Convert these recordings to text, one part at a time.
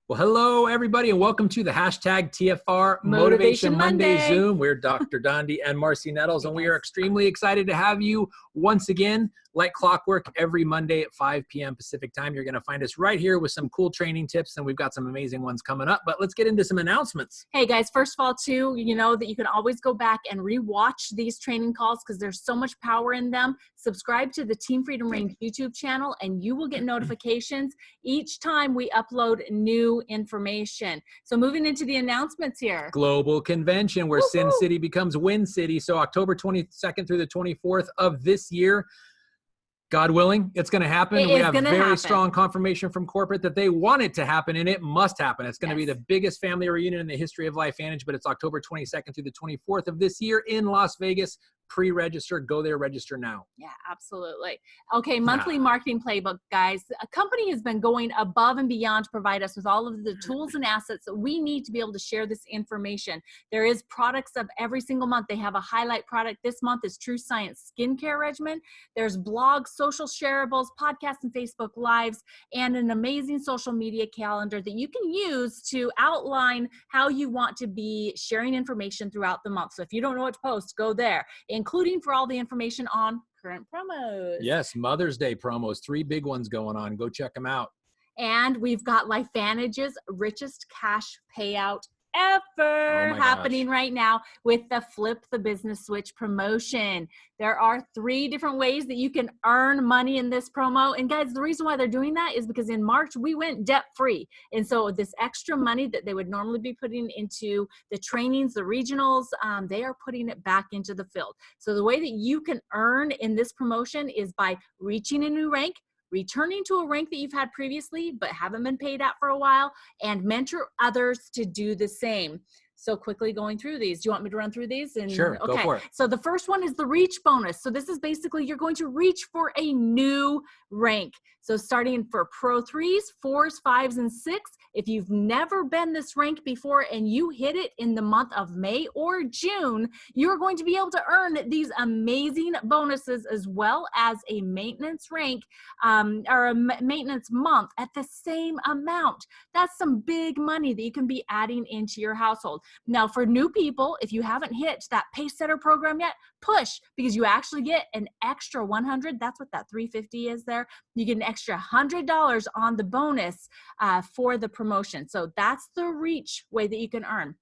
Well, hello, everybody, and welcome to the hashtag TFR Motivation Monday Monday. Zoom. We're Dr. Dondi and Marcy Nettles, and we are extremely excited to have you once again, like clockwork, every Monday at 5 p.m. Pacific time. You're going to find us right here with some cool training tips, and we've got some amazing ones coming up. But let's get into some announcements. Hey, guys, first of all, too, you know that you can always go back and rewatch these training calls because there's so much power in them. Subscribe to the Team Freedom Range YouTube channel, and you will get notifications each time we upload new information. So moving into the announcements here. Global Convention, where Sin City becomes Win City. So October 22nd through the 24th of this year. God willing, it's going to happen. We have very strong confirmation from corporate that they want it to happen, and it must happen. It's going to be the biggest family reunion in the history of LifeVantage, but it's October 22nd through the 24th of this year in Las Vegas. Pre-register, go there, register now. Yeah, absolutely. Okay, monthly marketing playbook, guys. A company has been going above and beyond to provide us with all of the tools and assets that we need to be able to share this information. There is products of every single month. They have a highlight product. This month is True Science Skincare Regimen. There's blogs, social shareables, podcasts and Facebook Lives, and an amazing social media calendar that you can use to outline how you want to be sharing information throughout the month. So if you don't know what to post, go there, including for all the information on current promos. Yes, Mother's Day promos, 3 big ones going on. Go check them out. And we've got LifeVantage's richest cash payout ever happening right now with the Flip the Business Switch promotion. There are 3 different ways that you can earn money in this promo. And guys, the reason why they're doing that is because in March, we went debt-free. And so this extra money that they would normally be putting into the trainings, the regionals, they are putting it back into the field. So the way that you can earn in this promotion is by reaching a new rank, returning to a rank that you've had previously but haven't been paid at for a while, and mentor others to do the same. So quickly going through these. Do you want me to run through these? Sure, go for it. So the first one is the reach bonus. So this is basically you're going to reach for a new rank. So starting for Pro 3s, 4s, 5s, and 6, if you've never been this rank before and you hit it in the month of May or June, you're going to be able to earn these amazing bonuses as well as a maintenance rank or a maintenance month at the same amount. That's some big money that you can be adding into your household. Now, for new people, if you haven't hit that Pace Setter program yet, push, because you actually get an extra 100. That's what that 350 is there. You get an extra $100 on the bonus for the promotion. So that's the reach way that you can earn.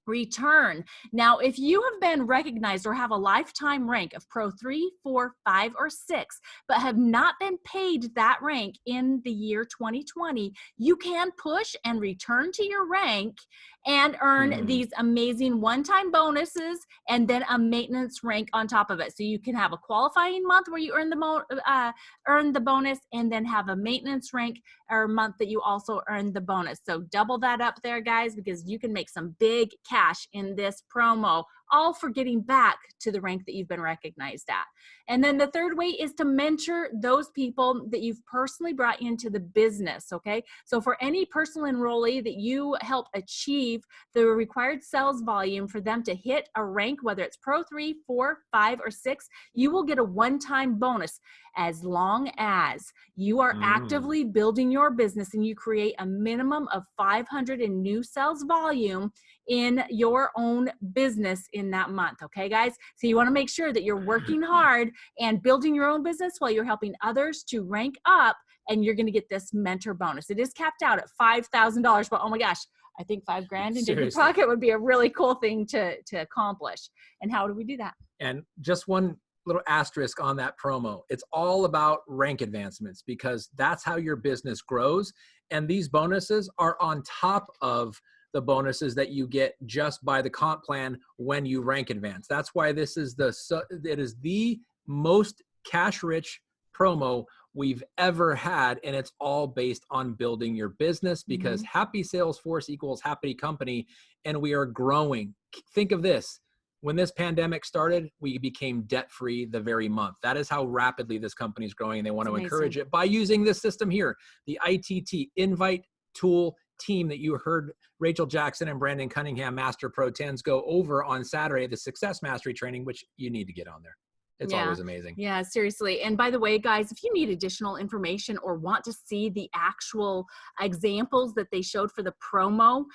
Return. Now, if you have been recognized or have a lifetime rank of Pro 3, 4, 5, or 6, but have not been paid that rank in the year 2020, you can push and return to your rank and earn these amazing one-time bonuses and then a maintenance rank on top of it. So you can have a qualifying month where you earn the bonus and then have a maintenance rank or month that you also earn the bonus. So double that up there, guys, because you can make some big cash in this promo, all for getting back to the rank that you've been recognized at. And then the third way is to mentor those people that you've personally brought into the business, okay? So for any personal enrollee that you help achieve the required sales volume for them to hit a rank, whether it's Pro 3, 4, 5, or 6, you will get a one-time bonus as long as you are actively building your business and you create a minimum of 500 in new sales volume in your own business in that month, okay, guys? So you want to make sure that you're working hard and building your own business while you're helping others to rank up, and you're going to get this mentor bonus. It is capped out at $5,000, but oh my gosh, I think $5,000 in your pocket would be a really cool thing to accomplish. And how do we do that? And just one little asterisk on that promo. It's all about rank advancements because that's how your business grows. And these bonuses are on top of the bonuses that you get just by the comp plan when you rank advance. That's why this is it is the most cash rich promo we've ever had. And it's all based on building your business because happy sales force equals happy company. And we are growing. Think of this. When this pandemic started, we became debt-free the very month. That is how rapidly this company is growing. And they want to encourage it by using this system here, the ITT Invite Tool Team that you heard Rachel Jackson and Brandon Cunningham, Master Pro 10s, go over on Saturday, the Success Mastery training, which you need to get on there. It's Yeah. always amazing. Yeah, seriously. And by the way, guys, if you need additional information or want to see the actual examples that they showed for the promo,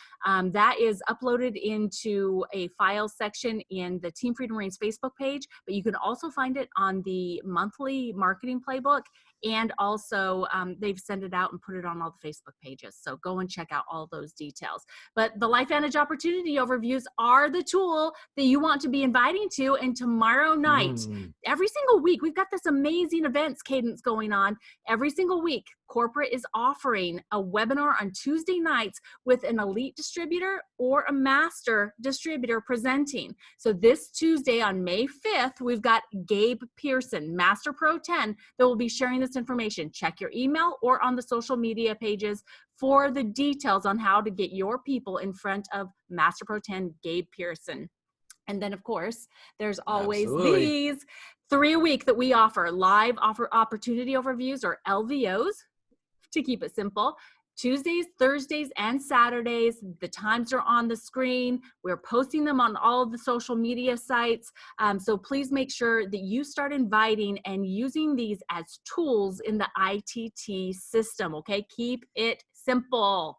that is uploaded into a file section in the Team Freedom Reigns Facebook page, but you can also find it on the monthly marketing playbook. And also they've sent it out and put it on all the Facebook pages. So go and check out all those details. But the LifeVantage opportunity overviews are the tool that you want to be inviting to. And tomorrow night, every single week, we've got this amazing events cadence going on. Every single week, corporate is offering a webinar on Tuesday nights with an elite distributor or a master distributor presenting. So this Tuesday on May 5th, we've got Gabe Pearson, Master Pro 10, that will be sharing this information. Check your email or on the social media pages for the details on how to get your people in front of Master Pro 10 Gabe Pearson. And then, of course, there's always these 3 a week that we offer live opportunity overviews, or LVOs, to keep it simple. Tuesdays, Thursdays, and Saturdays. The times are on the screen. We're posting them on all of the social media sites. So please make sure that you start inviting and using these as tools in the ITT system, okay? Keep it simple.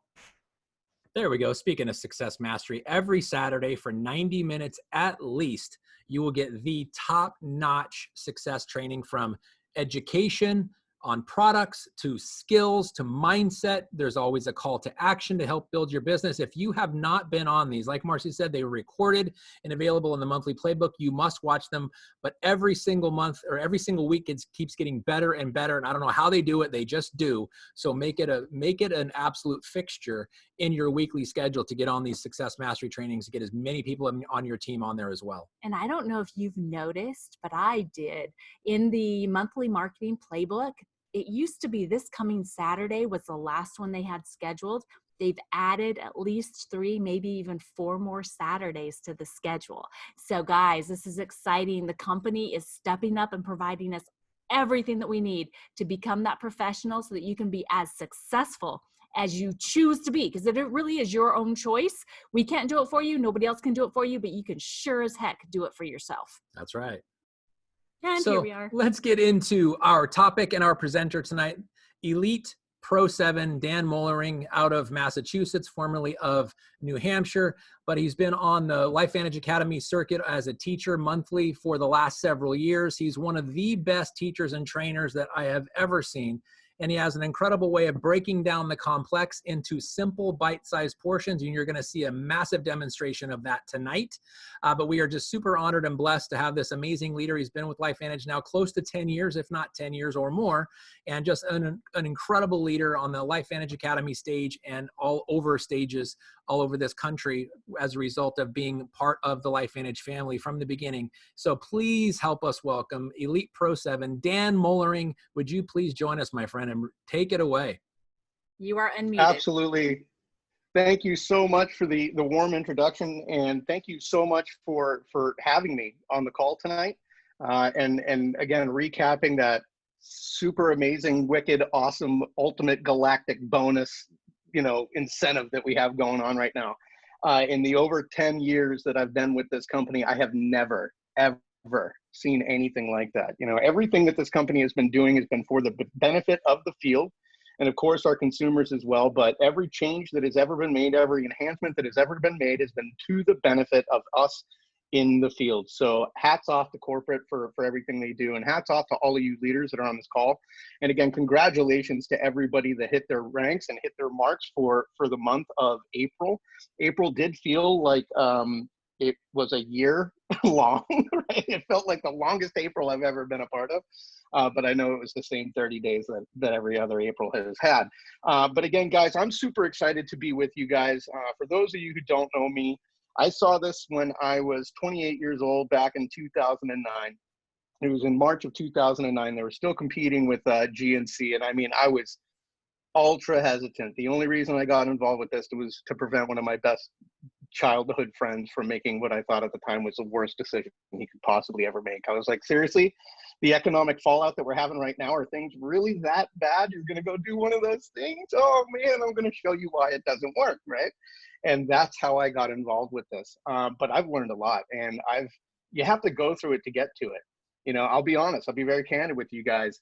There we go. Speaking of success mastery, every Saturday for 90 minutes at least, you will get the top-notch success training, from education on products to skills to mindset. There's always a call to action to help build your business. If you have not been on these, like Marcy said, they were recorded and available in the monthly playbook. You must watch them, but every single month or every single week, it keeps getting better and better. And I don't know how they do it. They just do. So make it an absolute fixture in your weekly schedule to get on these success mastery trainings, to get as many people on your team on there as well. And I don't know if you've noticed, but I did. In the monthly marketing playbook, it used to be this coming Saturday was the last one they had scheduled. They've added at least 3, maybe even 4 more Saturdays to the schedule. So guys, this is exciting. The company is stepping up and providing us everything that we need to become that professional so that you can be as successful as you choose to be, because it really is your own choice. We can't do it for you. Nobody else can do it for you, but you can sure as heck do it for yourself. That's right. And so here we are. Let's get into our topic and our presenter tonight, Elite Pro 7, Dan Moellering, out of Massachusetts, formerly of New Hampshire, but he's been on the LifeVantage Academy circuit as a teacher monthly for the last several years. He's one of the best teachers and trainers that I have ever seen. And he has an incredible way of breaking down the complex into simple bite-sized portions. And you're going to see a massive demonstration of that tonight. But we are just super honored and blessed to have this amazing leader. He's been with LifeVantage now close to 10 years, if not 10 years or more. And just an incredible leader on the LifeVantage Academy stage and all over stages all over this country as a result of being part of the LifeVantage family from the beginning. So please help us welcome Elite Pro 7, Dan Moellering. Would you please join us, my friend, and take it away? You are unmuted. Absolutely. Thank you so much for the warm introduction, and thank you so much for having me on the call tonight. And again, recapping that super amazing, wicked, awesome, ultimate galactic bonus, incentive that we have going on right now. In the over 10 years that I've been with this company, I have never, ever seen anything like that. Everything that this company has been doing has been for the benefit of the field, and of course our consumers as well. But every change that has ever been made, every enhancement that has ever been made has been to the benefit of us in the field. So hats off to corporate for everything they do, and hats off to all of you leaders that are on this call. And again, congratulations to everybody that hit their ranks and hit their marks for the month of April. April did feel like it was a year long, right? It felt like the longest April I've ever been a part of, but I know it was the same 30 days that every other April has had. But again, guys, I'm super excited to be with you guys. For those of you who don't know me, I saw this when I was 28 years old back in 2009. It was in March of 2009. They were still competing with GNC, and I mean, I was ultra hesitant. The only reason I got involved with this was to prevent one of my best childhood friends from making what I thought at the time was the worst decision he could possibly ever make. I was like, seriously, the economic fallout that we're having right now, are things really that bad? You're going to go do one of those things? Oh man, I'm going to show you why it doesn't work, right? And that's how I got involved with this. But I've learned a lot, and you have to go through it to get to it. You know, I'll be honest, I'll be very candid with you guys.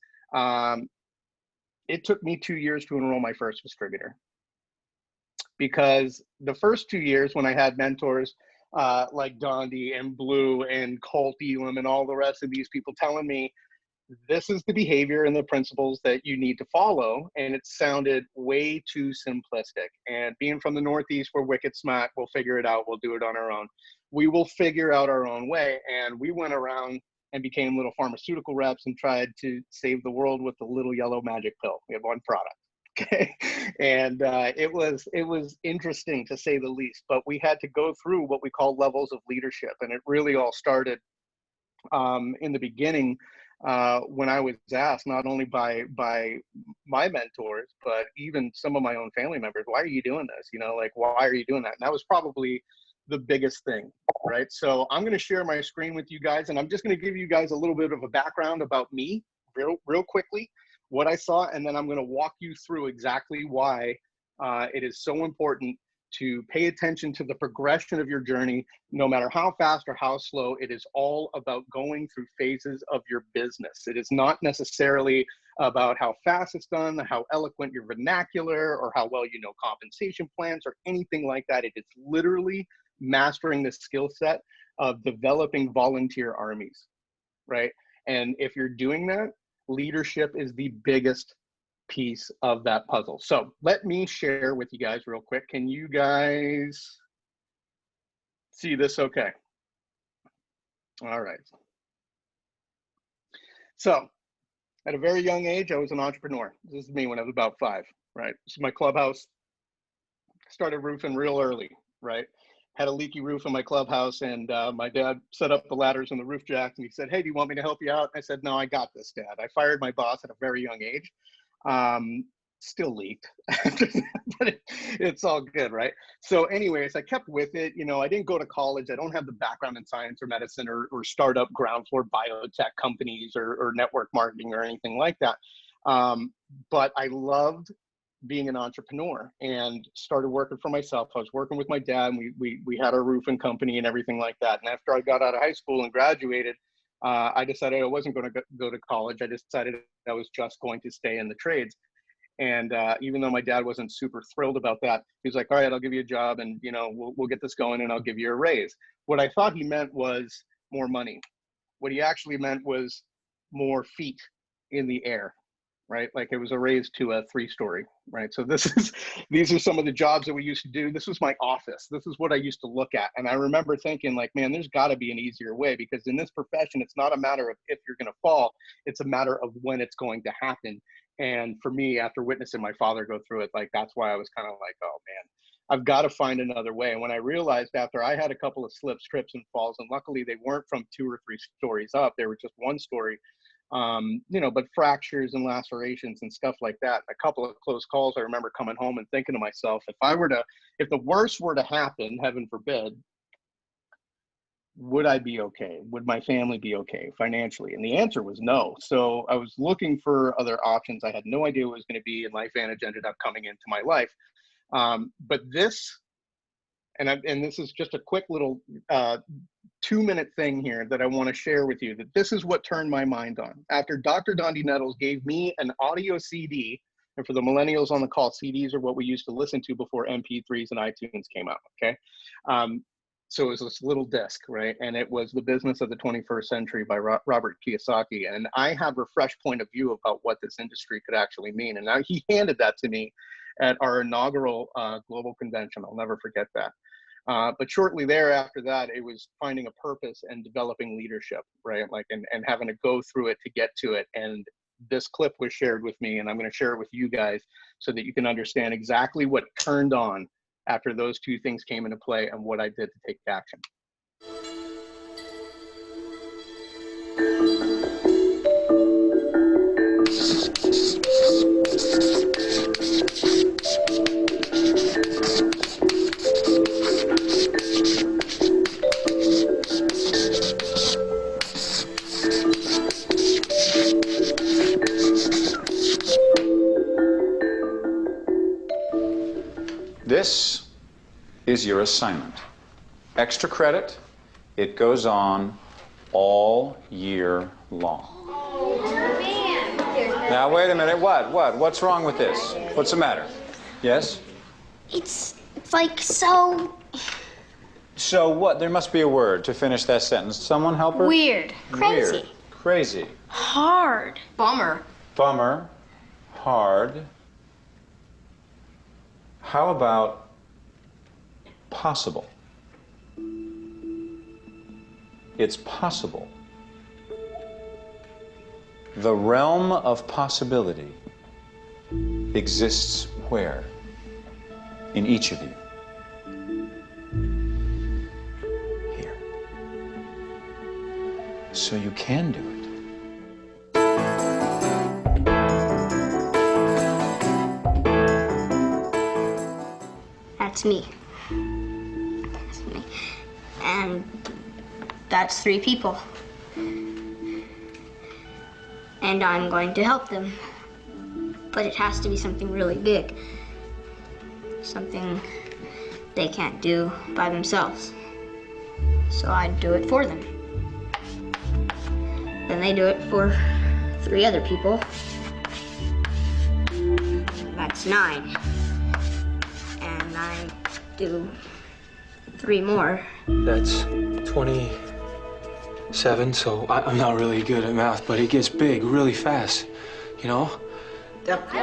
It took me 2 years to enroll my first distributor, because the first 2 years when I had mentors like Dondi and Blue and Colt Elam and all the rest of these people telling me, this is the behavior and the principles that you need to follow. And it sounded way too simplistic. And being from the Northeast, we're wicked smart. We'll figure it out. We'll do it on our own. We will figure out our own way. And we went around and became little pharmaceutical reps and tried to save the world with the little yellow magic pill. We had one product. Okay. And it was interesting, to say the least, but we had to go through what we call levels of leadership. And it really all started in the beginning, when I was asked, not only by my mentors, but even some of my own family members, why are you doing this? You know, like, why are you doing that? And that was probably the biggest thing, right? So I'm going to share my screen with you guys, and I'm just going to give you guys a little bit of a background about me real quickly, what I saw, and then I'm going to walk you through exactly why it is so important to pay attention to the progression of your journey, no matter how fast or how slow. It is all about going through phases of your business. It is not necessarily about how fast it's done, how eloquent your vernacular, or how well you know compensation plans or anything like that. It is literally mastering the skill set of developing volunteer armies, right? And if you're doing that, leadership is the biggest piece of that puzzle. So let me share with you guys real quick. Can you guys see this okay? All right. So at a very young age, I was an entrepreneur. This is me when I was about 5, right? This is my clubhouse. Started roofing real early, right? Had a leaky roof in my clubhouse, and my dad set up the ladders and the roof jacks, and he said, hey, do you want me to help you out? I said, no, I got this, Dad. I fired my boss at a very young age. Still leaked, but it's all good, right? So anyways, I kept with it. You know, I didn't go to college. I don't have the background in science or medicine or startup ground floor biotech companies or network marketing or anything like that. But I loved being an entrepreneur and started working for myself. I was working with my dad, and we had our roofing company and everything like that. And after I got out of high school and graduated, I decided I wasn't going to go to college. I decided I was just going to stay in the trades. And even though my dad wasn't super thrilled about that, he was like, all right, I'll give you a job, and, you know, we'll get this going, and I'll give you a raise. What I thought he meant was more money. What he actually meant was more feet in the air, right? Like it was a raise to a 3-story, right? So these are some of the jobs that we used to do. This was my office. This is what I used to look at. And I remember thinking, like, man, there's got to be an easier way, because in this profession, it's not a matter of if you're going to fall, it's a matter of when it's going to happen. And for me, after witnessing my father go through it, like, that's why I was kind of like, oh man, I've got to find another way. And when I realized, after I had a couple of slips, trips, and falls, and luckily they weren't from 2 or 3 stories up, they were just 1 story, you know, but fractures and lacerations and stuff like that. A couple of close calls. I remember coming home and thinking to myself, if the worst were to happen, heaven forbid, would I be okay? Would my family be okay financially? And the answer was no. So I was looking for other options. I had no idea what it was going to be, and LifeVantage ended up coming into my life. But this, and this is just a quick little 2-minute thing here that I want to share with you, that this is what turned my mind on. After Dr. Dondi Nettles gave me an audio CD, and for the millennials on the call, CDs are what we used to listen to before MP3s and iTunes came out, okay? So it was this little disc, right? And it was The Business of the 21st Century by Robert Kiyosaki. And I have a fresh point of view about what this industry could actually mean. And now he handed that to me at our inaugural global convention. I'll never forget that. But shortly thereafter that, it was finding a purpose and developing leadership, right? Like, and having to go through it to get to it. And this clip was shared with me, and I'm going to share it with you guys so that you can understand exactly what turned on after those 2 things came into play and what I did to take action. This is your assignment. Extra credit, it goes on all year long. Now, wait a minute. What's wrong with this? What's the matter? Yes? It's like so... So what? There must be a word to finish that sentence. Someone help her? Weird. Crazy. Weird. Crazy. Hard. Bummer. Bummer. Hard. How about possible? It's possible. The realm of possibility exists where? In each of you. Here. So you can do it. That's me. That's me. And that's 3 people. And I'm going to help them. But it has to be something really big. Something they can't do by themselves. So I do it for them. Then they do it for 3 other people. That's 9. And I do 3 more. That's 27, so I'm not really good at math, but it gets big really fast, you know? Yep. All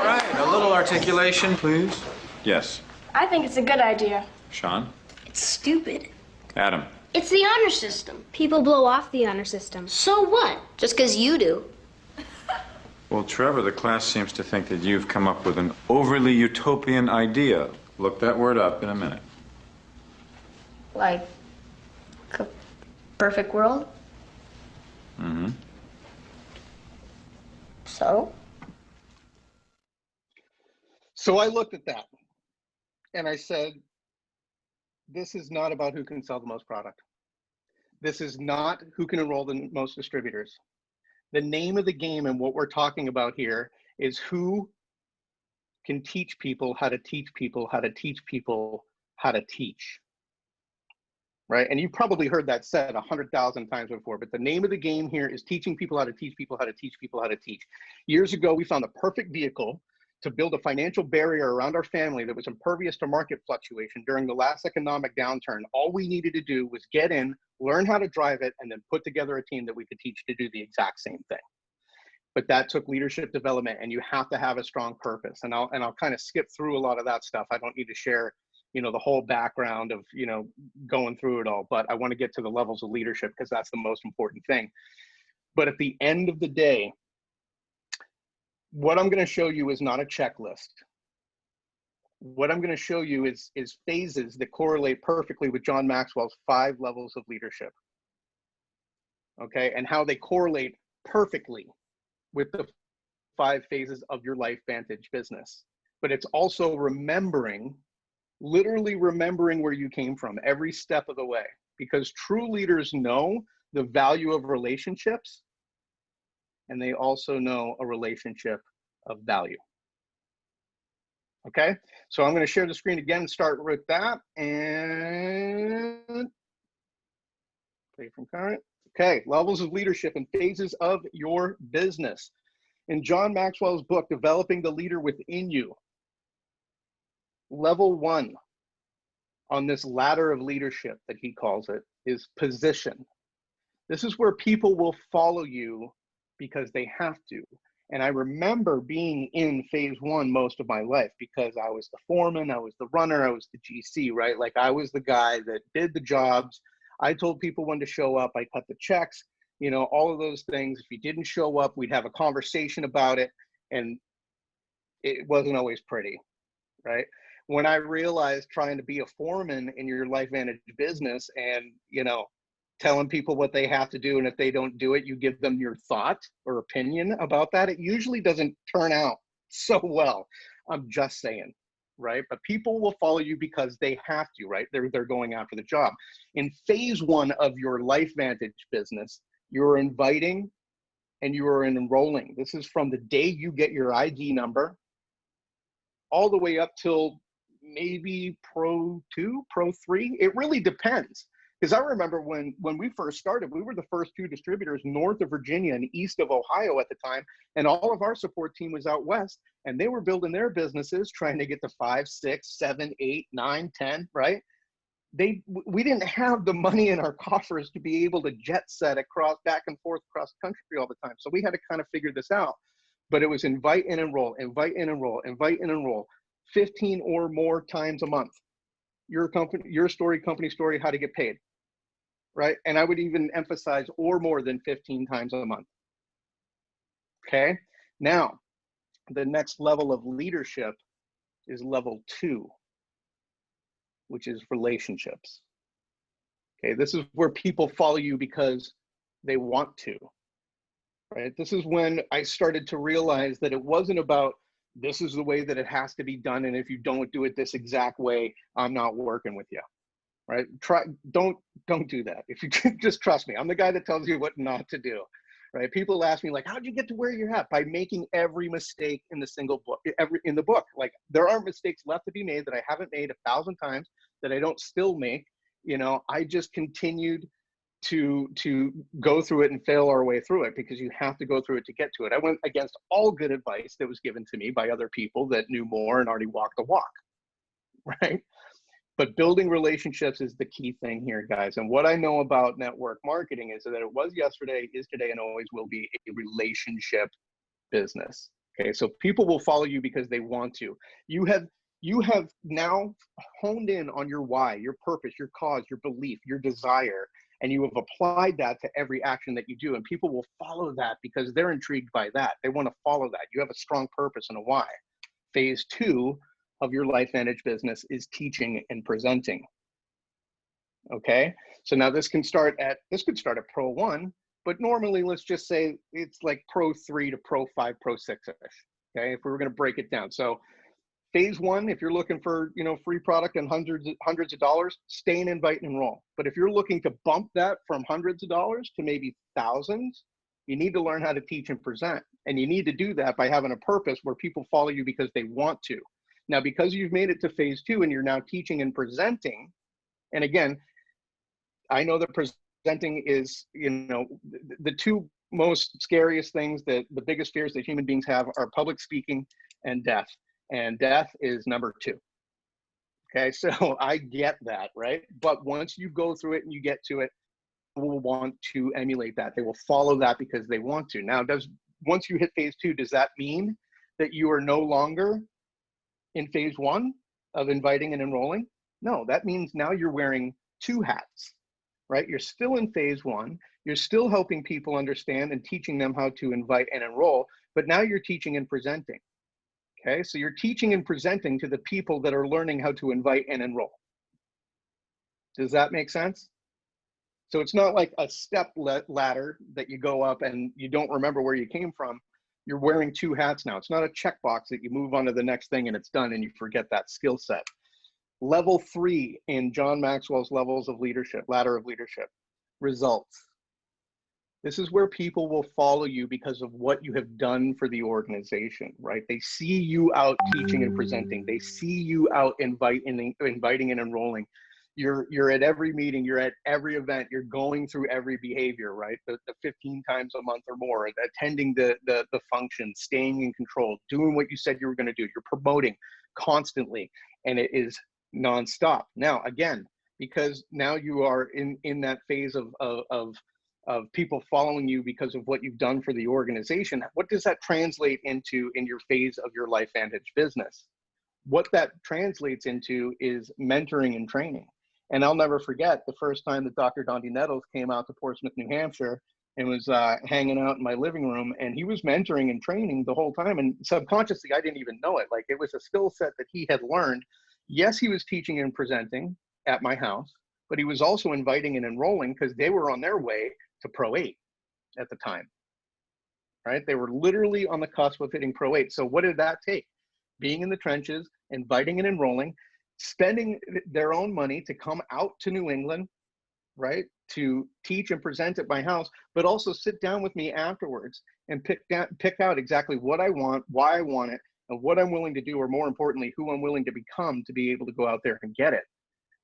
right. A little articulation, please. Yes. I think it's a good idea. Sean? It's stupid. Adam? It's the honor system. People blow off the honor system. So what? Just because you do. Well, Trevor, the class seems to think that you've come up with an overly utopian idea. Look that word up in a minute. Like a perfect world? Mm-hmm. So? So I looked at that and I said, this is not about who can sell the most product. This is not who can enroll the most distributors. The name of the game and what we're talking about here is who can teach people how to teach people how to teach people how to teach. Right? And you've probably heard that said 100,000 times before, but the name of the game here is teaching people how to teach people how to teach people how to teach. Years ago, we found the perfect vehicle to build a financial barrier around our family that was impervious to market fluctuation during the last economic downturn. All we needed to do was get in, learn how to drive it, and then put together a team that we could teach to do the exact same thing. But that took leadership development, and you have to have a strong purpose. And I'll kind of skip through a lot of that stuff. I don't need to share, you know, the whole background of, you know, going through it all, but I want to get to the levels of leadership because that's the most important thing. But at the end of the day, what I'm going to show you is not a checklist. What I'm going to show you is phases that correlate perfectly with John Maxwell's 5 levels of leadership. Okay, and how they correlate perfectly with the 5 phases of your LifeVantage business. But it's also remembering, literally remembering where you came from every step of the way, because true leaders know the value of relationships, and they also know a relationship of value. Okay, so I'm going to share the screen again and start with that and play from current. Okay, levels of leadership and phases of your business. In John Maxwell's book, Developing the Leader Within You, level 1 on this ladder of leadership that he calls it is position. This is where people will follow you because they have to. And I remember being in phase 1 most of my life because I was the foreman, I was the runner, I was the GC, right? Like I was the guy that did the jobs. I told people when to show up, I cut the checks, you know, all of those things. If you didn't show up, we'd have a conversation about it. And it wasn't always pretty, right? When I realized trying to be a foreman in your LifeVantage business and, you know, telling people what they have to do, and if they don't do it, you give them your thought or opinion about that, it usually doesn't turn out so well. I'm just saying, right? But people will follow you because they have to, right? They're going after the job. In phase 1 of your LifeVantage business, you're inviting and you are enrolling. This is from the day you get your ID number all the way up till maybe Pro 2, Pro 3. It really depends. Because I remember when we first started, we were the first 2 distributors north of Virginia and east of Ohio at the time. And all of our support team was out west, and they were building their businesses, trying to get to 5, 6, 7, 8, 9, 10, right? We didn't have the money in our coffers to be able to jet set across, back and forth across the country all the time. So we had to kind of figure this out. But it was invite and enroll, invite and enroll, invite and enroll, 15 or more times a month. Your company, your story, company story, how to get paid, right? And I would even emphasize or more than 15 times a month. Okay. Now, the next level of leadership is level 2, which is relationships. Okay. This is where people follow you because they want to, right? This is when I started to realize that it wasn't about, this is the way that it has to be done, and if you don't do it this exact way, I'm not working with you, right? Don't do that. If you just trust me, I'm the guy that tells you what not to do, right? People ask me like, how'd you get to where you're at? By making every mistake in the single book, in the book. Like, there aren't mistakes left to be made that I haven't made 1,000 times, that I don't still make. You know, I just continued to go through it and fail our way through it, because you have to go through it to get to it. I went against all good advice that was given to me by other people that knew more and already walked the walk, right? But building relationships is the key thing here, guys. And what I know about network marketing is that it was yesterday, is today, and always will be a relationship business. Okay, so people will follow you because they want to. You have now honed in on your why, your purpose, your cause, your belief, your desire, and you have applied that to every action that you do. And people will follow that because they're intrigued by that. They want to follow that. You have a strong purpose and a why. Phase 2 of your LifeVantage business is teaching and presenting. Okay, so now this could start at Pro 1, but normally let's just say it's like Pro 3 to Pro 5, Pro 6-ish. Okay, if we were going to break it down. So phase 1, if you're looking for, you know, free product and hundreds of dollars, stay and invite and enroll. But if you're looking to bump that from hundreds of dollars to maybe thousands, you need to learn how to teach and present. And you need to do that by having a purpose where people follow you because they want to. Now, because you've made it to phase 2 and you're now teaching and presenting, and again, I know that presenting is, you know, the 2 most scariest things, that the biggest fears that human beings have are public speaking and death. And death is number 2. Okay, so I get that, right? But once you go through it and you get to it, people will want to emulate that. They will follow that because they want to. Now, once you hit phase 2, does that mean that you are no longer in phase 1 of inviting and enrolling? No, that means now you're wearing 2 hats, right? You're still in phase 1. You're still helping people understand and teaching them how to invite and enroll, but now you're teaching and presenting. Okay, so you're teaching and presenting to the people that are learning how to invite and enroll. Does that make sense? So it's not like a step ladder that you go up and you don't remember where you came from. You're wearing 2 hats now. It's not a checkbox that you move on to the next thing and it's done and you forget that skill set. Level 3 in John Maxwell's levels of leadership, ladder of leadership, results. This is where people will follow you because of what you have done for the organization, right? They see you out teaching and presenting. They see you out inviting and enrolling. You're at every meeting, you're at every event, you're going through every behavior, right? The 15 times a month or more, attending the function, staying in control, doing what you said you were going to do. You're promoting constantly, and it is nonstop. Now, again, because now you are in that phase of people following you because of what you've done for the organization, what does that translate into in your phase of your LifeVantage business? What that translates into is mentoring and training. And I'll never forget the first time that Dr. Dondi Nettles came out to Portsmouth, New Hampshire, and was hanging out in my living room, and he was mentoring and training the whole time. And subconsciously, I didn't even know it. Like, it was a skill set that he had learned. Yes, he was teaching and presenting at my house, but he was also inviting and enrolling because they were on their way to Pro 8 at the time, right? They were literally on the cusp of hitting Pro 8. So what did that take? Being in the trenches, inviting and enrolling, spending their own money to come out to New England, right? To teach and present at my house, but also sit down with me afterwards and pick out exactly what I want, why I want it, of what I'm willing to do, or more importantly, who I'm willing to become to be able to go out there and get it,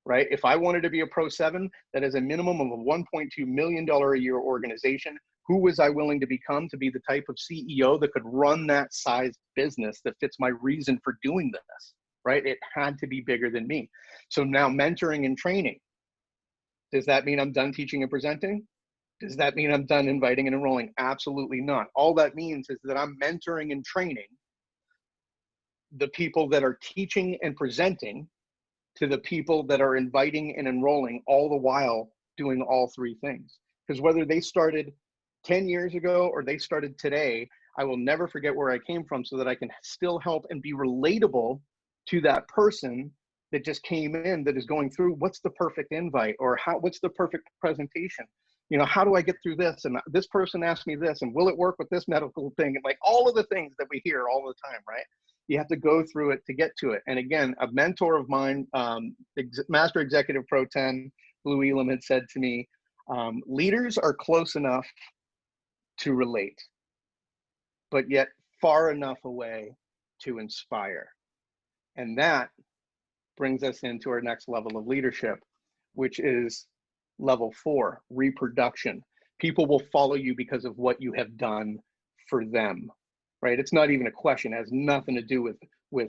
right? If I wanted to be a Pro 7 that is a minimum of a $1.2 million a year organization, who was I willing to become to be the type of CEO that could run that size business that fits my reason for doing this, right? It had to be bigger than me. So now mentoring and training. Does that mean I'm done teaching and presenting? Does that mean I'm done inviting and enrolling? Absolutely not. All that means is that I'm mentoring and training the people that are teaching and presenting to the people that are inviting and enrolling, all the while doing all three things. Because whether they started 10 years ago or they started today, I will never forget where I came from, so that I can still help and be relatable to that person that just came in, that is going through, what's the perfect invite, or what's the perfect presentation? You know, how do I get through this? And this person asked me this, and will it work with this medical thing? And like all of the things that we hear all the time, right? You have to go through it to get to it. And again, a mentor of mine, Master Executive Pro 10, Lou Elam, had said to me, leaders are close enough to relate, but yet far enough away to inspire. And that brings us into our next level of leadership, which is level 4, reproduction. People will follow you because of what you have done for them, right? It's not even a question. It has nothing to do with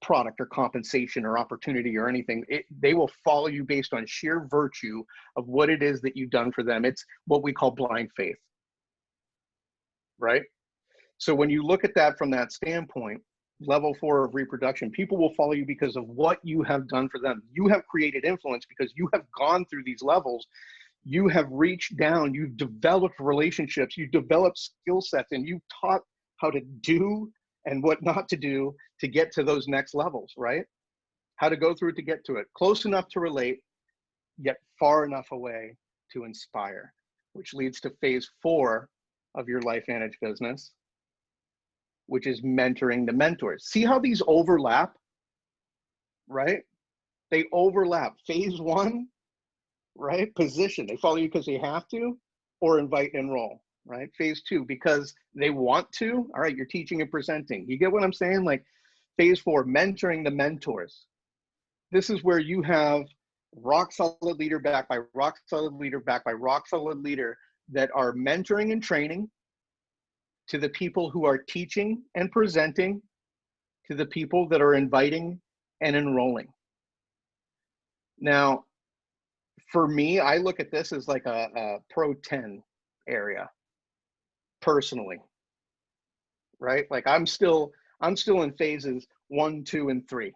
product or compensation or opportunity or anything. They will follow you based on sheer virtue of what it is that you've done for them. It's what we call blind faith, right? So when you look at that from that standpoint, level 4 of reproduction, people will follow you because of what you have done for them. You have created influence because you have gone through these levels. You have reached down, you've developed relationships, you've developed skill sets, and you've taught how to do and what not to do to get to those next levels, right? How to go through it to get to it. Close enough to relate, yet far enough away to inspire, which leads to phase 4 of your LifeVantage business, which is mentoring the mentors. See how these overlap, right? They overlap. Phase 1, right? Position. They follow you because they have to, or invite and enroll, right? Phase 2, because they want to. All right, you're teaching and presenting. You get what I'm saying? Like phase 4, mentoring the mentors. This is where you have rock solid leader backed by rock solid leader backed by rock solid leader that are mentoring and training to the people who are teaching and presenting to the people that are inviting and enrolling. Now, for me, I look at this as like a Pro 10 area, personally, right? Like I'm still in phases 1, 2, and 3,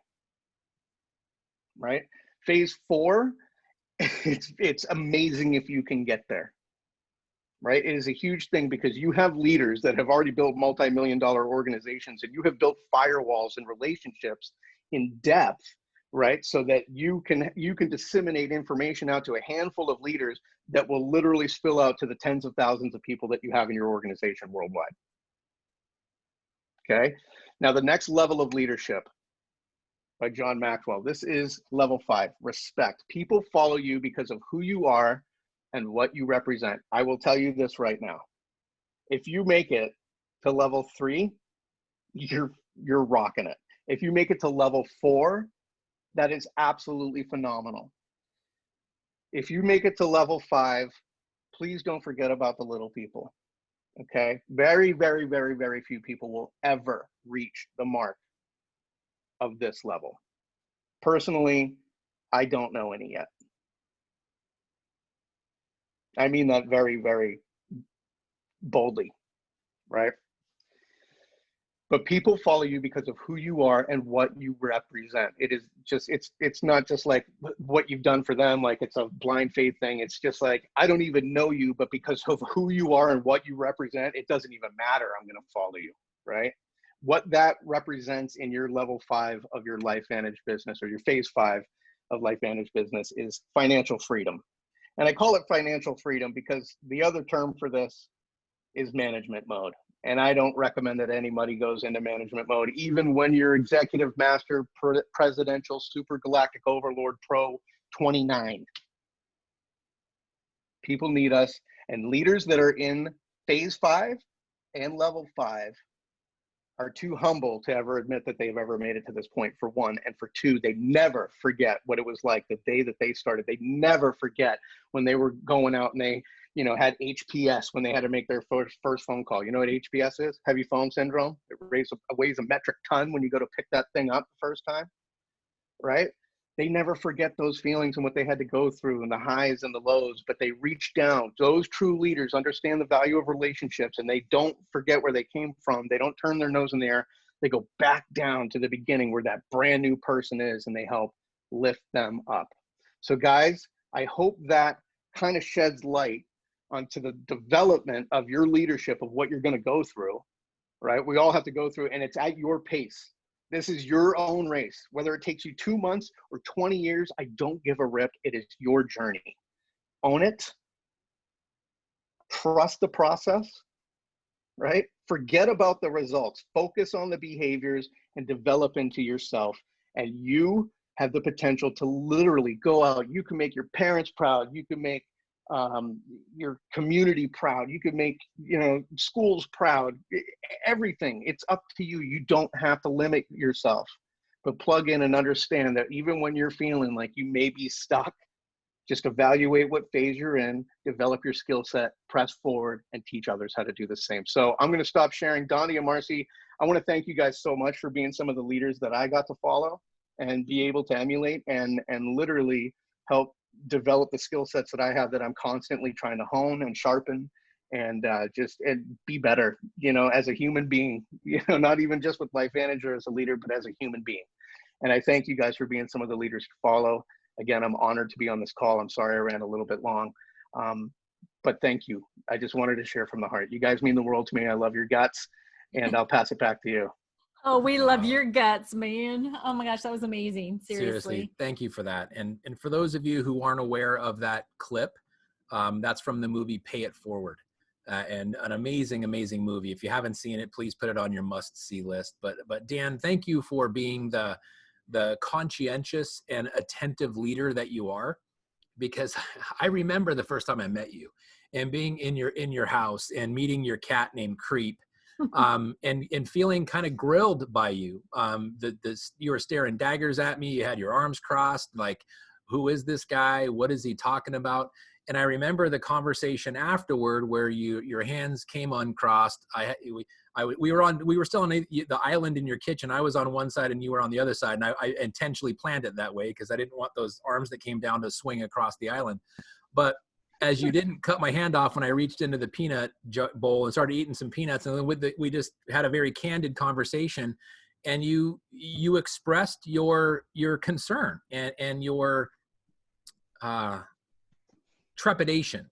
right? Phase 4, it's amazing if you can get there, right? It is a huge thing because you have leaders that have already built multi-million-dollar organizations, and you have built firewalls and relationships in depth, right? So that you can disseminate information out to a handful of leaders that will literally spill out to the tens of thousands of people that you have in your organization worldwide. Okay. Now the next level of leadership by John Maxwell. This is level 5, respect. People follow you because of who you are and what you represent. I will tell you this right now. If you make it to level 3, you're rocking it. If you make it to level 4, that is absolutely phenomenal. If you make it to level 5, please don't forget about the little people. Okay? Very, very, very, very few people will ever reach the mark of this level. Personally, I don't know any yet. I mean that very, very boldly, right? But people follow you because of who you are and what you represent. It is just, it's not just like what you've done for them, like it's a blind faith thing. It's just like, I don't even know you, but because of who you are and what you represent, it doesn't even matter. I'm going to follow you, right? What that represents in your level 5 of your LifeVantage business, or your phase 5 of LifeVantage business, is financial freedom. And I call it financial freedom because the other term for this is management mode. And I don't recommend that anybody goes into management mode, even when you're executive master, presidential, super galactic overlord, pro 29. People need us, and leaders that are in phase 5 and level 5 are too humble to ever admit that they've ever made it to this point, for one. And for two, they never forget what it was like the day that they started. They never forget when they were going out and they, you know, had HPS, when they had to make their first phone call. You know what HPS is? Heavy phone syndrome. It weighs a metric ton when you go to pick that thing up the first time, right? They never forget those feelings and what they had to go through and the highs and the lows, but they reach down. Those true leaders understand the value of relationships, and they don't forget where they came from. They don't turn their nose in the air. They go back down to the beginning where that brand new person is, and they help lift them up. So guys, I hope that kind of sheds light onto the development of your leadership, of what you're going to go through, right? We all have to go through, and it's at your pace. This is your own race. Whether it takes you 2 months or 20 years, I don't give a rip. It is your journey. Own it. Trust the process, right? Forget about the results. Focus on the behaviors and develop into yourself. And you have the potential to literally go out. You can make your parents proud. You can make your community proud. You could make, you know, schools proud. Everything. It's up to you. You don't have to limit yourself, but plug in and understand that even when you're feeling like you may be stuck, just evaluate what phase you're in, develop your skill set, press forward, and teach others how to do the same. So I'm going to stop sharing. Donnie and Marcy, I want to thank you guys so much for being some of the leaders that I got to follow and be able to emulate and literally help develop the skill sets that I have, that I'm constantly trying to hone and sharpen and be better, you know, as a human being, you know, not even just with LifeVantage or as a leader, but as a human being. And I thank you guys for being some of the leaders to follow. Again, I'm honored to be on this call. I'm sorry I ran a little bit long, but thank you. I just wanted to share from the heart. You guys mean the world to me. I love your guts, and I'll pass it back to you. Oh, we love your guts, man. Oh my gosh, that was amazing. Seriously. Thank you for that. And for those of you who aren't aware of that clip, that's from the movie Pay It Forward, and an amazing, amazing movie. If you haven't seen it, please put it on your must-see list. But Dan, thank you for being the conscientious and attentive leader that you are, because I remember the first time I met you and being in your house and meeting your cat named Creep. And feeling kind of grilled by you. You were staring daggers at me. You had your arms crossed, like, who is this guy? What is he talking about? And I remember the conversation afterward where your hands came uncrossed. We were still on the island in your kitchen. I was on one side and you were on the other side. And I intentionally planned it that way because I didn't want those arms that came down to swing across the island. But as you didn't cut my hand off when I reached into the peanut bowl and started eating some peanuts, and then we just had a very candid conversation, and you expressed your concern and your trepidation,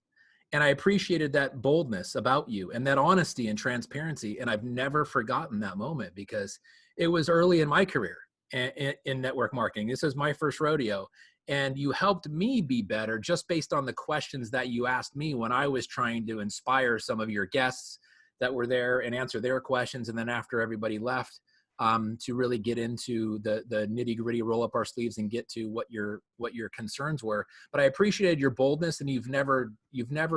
and I appreciated that boldness about you and that honesty and transparency, and I've never forgotten that moment because it was early in my career in network marketing. This is my first rodeo. And you helped me be better just based on the questions that you asked me when I was trying to inspire some of your guests that were there and answer their questions. And then after everybody left, to really get into the nitty gritty, roll up our sleeves and get to what your concerns were. But I appreciated your boldness, and you've never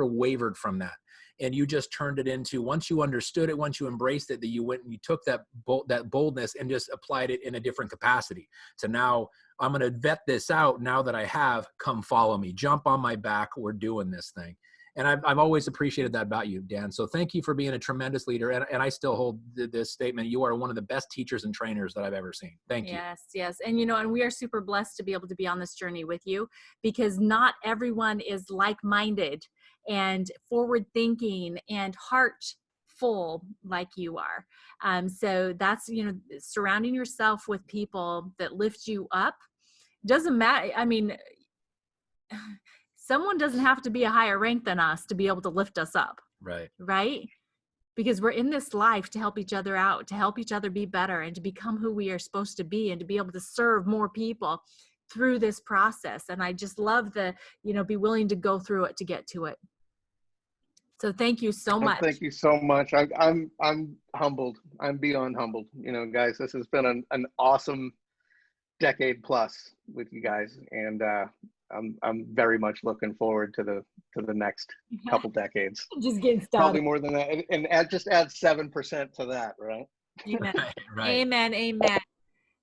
wavered from that. And you just turned it into, once you understood it, once you embraced it, that you went and you took that boldness and just applied it in a different capacity. So now I'm going to vet this out. Now that I have, come follow me, jump on my back. We're doing this thing. And I've always appreciated that about you, Dan. So thank you for being a tremendous leader. And I still hold this statement. You are one of the best teachers and trainers that I've ever seen. Thank you. Yes. And, and we are super blessed to be able to be on this journey with you, because not everyone is like-minded and forward thinking and heartful like you are. So that's, surrounding yourself with people that lift you up. Doesn't matter. I mean, someone doesn't have to be a higher rank than us to be able to lift us up. Right? Because we're in this life to help each other out, to help each other be better, and to become who we are supposed to be, and to be able to serve more people through this process. And I just love be willing to go through it to get to it. So thank you so much. Thank you so much. I'm humbled. I'm beyond humbled. Guys, this has been an awesome decade plus with you guys. And, I'm very much looking forward to the next couple decades. Just getting started. Probably more than that, and add 7% to that, right? Amen. Right. Amen. Amen.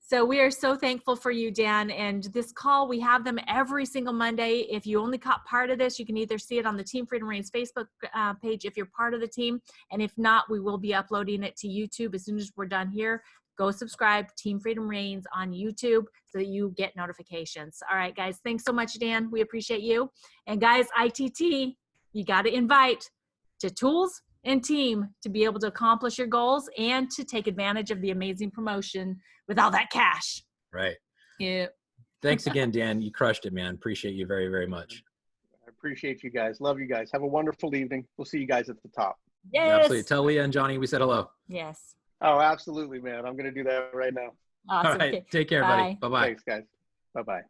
So we are so thankful for you, Dan. And this call, we have them every single Monday. If you only caught part of this, you can either see it on the Team Freedom Reigns Facebook page if you're part of the team. And if not, we will be uploading it to YouTube as soon as we're done here. Go subscribe, Team Freedom Reigns on YouTube so that you get notifications. All right, guys. Thanks so much, Dan. We appreciate you. And guys, ITT, you got to invite to tools and team to be able to accomplish your goals and to take advantage of the amazing promotion with all that cash. Right. Yeah. Thanks again, Dan. You crushed it, man. Appreciate you very, very much. I appreciate you guys. Love you guys. Have a wonderful evening. We'll see you guys at the top. Yes. Absolutely. Tell Leah and Johnny we said hello. Yes. Oh, absolutely, man. I'm going to do that right now. Awesome. All right. Take care, buddy. Bye. Bye-bye. Thanks, guys. Bye-bye.